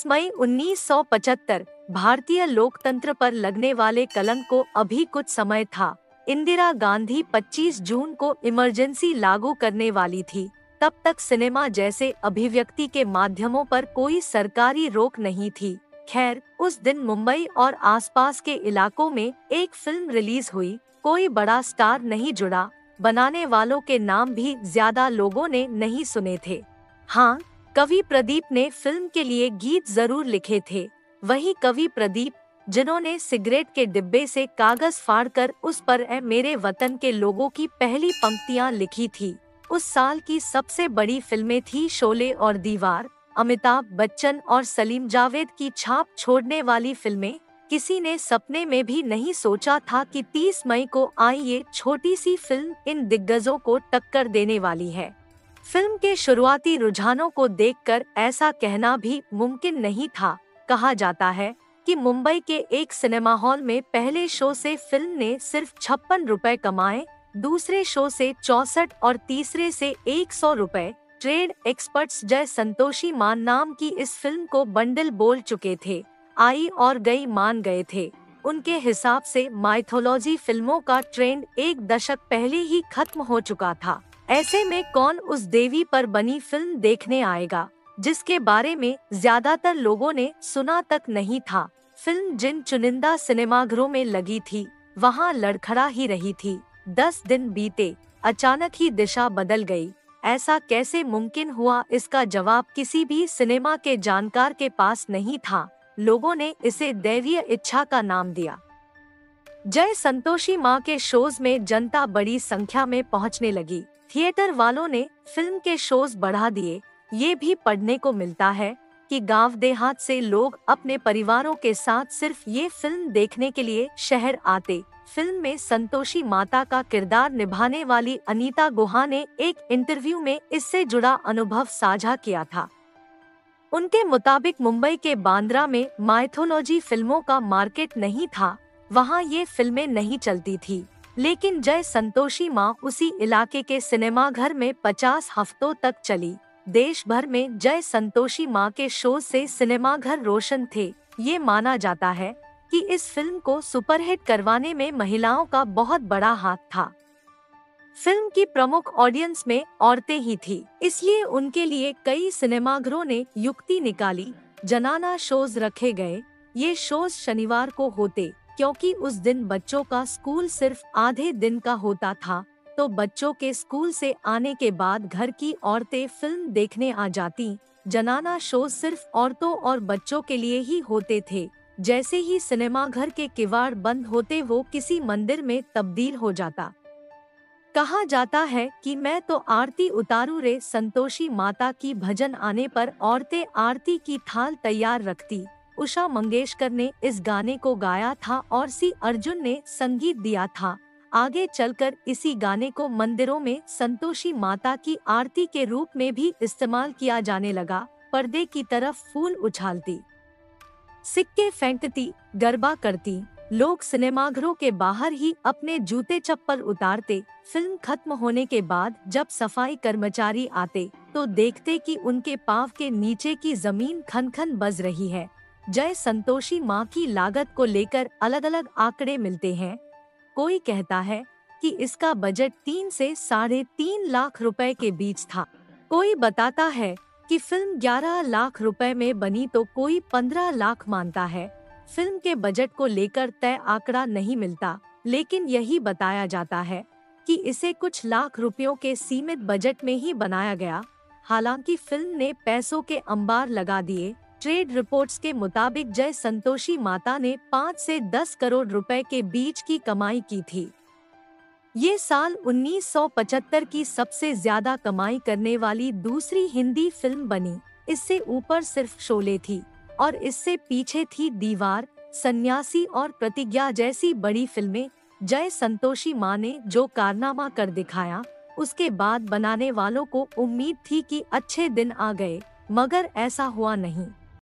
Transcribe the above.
30 मई 1975 भारतीय लोकतंत्र पर लगने वाले कलंक को अभी कुछ समय था। इंदिरा गांधी 25 जून को इमरजेंसी लागू करने वाली थी। तब तक सिनेमा जैसे अभिव्यक्ति के माध्यमों पर कोई सरकारी रोक नहीं थी। खैर, उस दिन मुंबई और आसपास के इलाकों में एक फिल्म रिलीज हुई। कोई बड़ा स्टार नहीं जुड़ा, बनाने वालों के नाम भी ज्यादा लोगों ने नहीं सुने थे। हाँ, कवि प्रदीप ने फिल्म के लिए गीत जरूर लिखे थे। वही कवि प्रदीप जिन्होंने सिगरेट के डिब्बे से कागज फाड़कर उस पर "ए मेरे वतन के लोगों" की पहली पंक्तियां लिखी थी। उस साल की सबसे बड़ी फिल्में थी शोले और दीवार। अमिताभ बच्चन और सलीम जावेद की छाप छोड़ने वाली फिल्में। किसी ने सपने में भी नहीं सोचा था कि 30 मई को आई ये छोटी सी फिल्म इन दिग्गजों को टक्कर देने वाली है। फिल्म के शुरुआती रुझानों को देखकर ऐसा कहना भी मुमकिन नहीं था। कहा जाता है कि मुंबई के एक सिनेमा हॉल में पहले शो से फिल्म ने सिर्फ 56 रुपए कमाए, दूसरे शो से 64 और तीसरे से 100 रुपए। ट्रेड एक्सपर्ट्स जय संतोषी मान नाम की इस फिल्म को बंडल बोल चुके थे। आई और गई मान गए थे। उनके हिसाब से माइथोलॉजी फिल्मों का ट्रेंड एक दशक पहले ही खत्म हो चुका था। ऐसे में कौन उस देवी पर बनी फिल्म देखने आएगा जिसके बारे में ज्यादातर लोगों ने सुना तक नहीं था। फिल्म जिन चुनिंदा सिनेमाघरों में लगी थी वहां लड़खड़ा ही रही थी। 10 दिन बीते, अचानक ही दिशा बदल गई। ऐसा कैसे मुमकिन हुआ, इसका जवाब किसी भी सिनेमा के जानकार के पास नहीं था। लोगों ने इसे दैवीय इच्छा का नाम दिया। जय संतोषी मां के शोज में जनता बड़ी संख्या में पहुंचने लगी। थिएटर वालों ने फिल्म के शोज बढ़ा दिए। ये भी पढ़ने को मिलता है कि गांव देहात से लोग अपने परिवारों के साथ सिर्फ ये फिल्म देखने के लिए शहर आते। फिल्म में संतोषी माता का किरदार निभाने वाली अनीता गुहा ने एक इंटरव्यू में इससे जुड़ा अनुभव साझा किया था। उनके मुताबिक मुंबई के बांद्रा में माइथोलॉजी फिल्मों का मार्केट नहीं था, वहाँ ये फिल्में नहीं चलती थी। लेकिन जय संतोषी माँ उसी इलाके के सिनेमाघर में 50 हफ्तों तक चली। देश भर में जय संतोषी माँ के शो से सिनेमाघर रोशन थे। ये माना जाता है कि इस फिल्म को सुपरहिट करवाने में महिलाओं का बहुत बड़ा हाथ था। फिल्म की प्रमुख ऑडियंस में औरतें ही थी, इसलिए उनके लिए कई सिनेमाघरों ने युक्ति निकाली। जनाना शोज रखे गए। ये शोज शनिवार को होते क्योंकि उस दिन बच्चों का स्कूल सिर्फ आधे दिन का होता था, तो बच्चों के स्कूल से आने के बाद घर की औरतें फिल्म देखने आ जाती। जनाना शोज सिर्फ औरतों और बच्चों के लिए ही होते थे। जैसे ही सिनेमाघर के किवाड़ बंद होते वो किसी मंदिर में तब्दील हो जाता। कहा जाता है कि मैं तो आरती उतारू रे संतोषी माता की भजन आने पर औरतें आरती की थाल तैयार रखती। उषा मंगेशकर ने इस गाने को गाया था और सी अर्जुन ने संगीत दिया था। आगे चलकर इसी गाने को मंदिरों में संतोषी माता की आरती के रूप में भी इस्तेमाल किया जाने लगा। पर्दे की तरफ फूल उछालती, सिक्के फेंकती, गरबा करती। लोग सिनेमाघरों के बाहर ही अपने जूते चप्पल उतारते। फिल्म खत्म होने के बाद जब सफाई कर्मचारी आते तो देखते कि उनके पाँव के नीचे की जमीन खन खन बज रही है। जय संतोषी माँ की लागत को लेकर अलग अलग आंकड़े मिलते हैं। कोई कहता है कि इसका बजट 3 से 3.5 लाख रुपए के बीच था। कोई बताता है कि फिल्म 11 लाख रुपए में बनी तो कोई 15 लाख मानता है। फिल्म के बजट को लेकर तय आंकड़ा नहीं मिलता, लेकिन यही बताया जाता है कि इसे कुछ लाख रुपयों के सीमित बजट में ही बनाया गया। हालांकि फिल्म ने पैसों के अंबार लगा दिए। ट्रेड रिपोर्ट्स के मुताबिक जय संतोषी माता ने 5 से 10 करोड़ रुपए के बीच की कमाई की थी। ये साल 1975 की सबसे ज्यादा कमाई करने वाली दूसरी हिंदी फिल्म बनी। इससे ऊपर सिर्फ शोले थी और इससे पीछे थी दीवार, सन्यासी और प्रतिज्ञा जैसी बड़ी फिल्में। जय संतोषी माँ ने जो कारनामा कर दिखाया, उसके बाद बनाने वालों को उम्मीद थी कि अच्छे दिन आ गए, मगर ऐसा हुआ नहीं।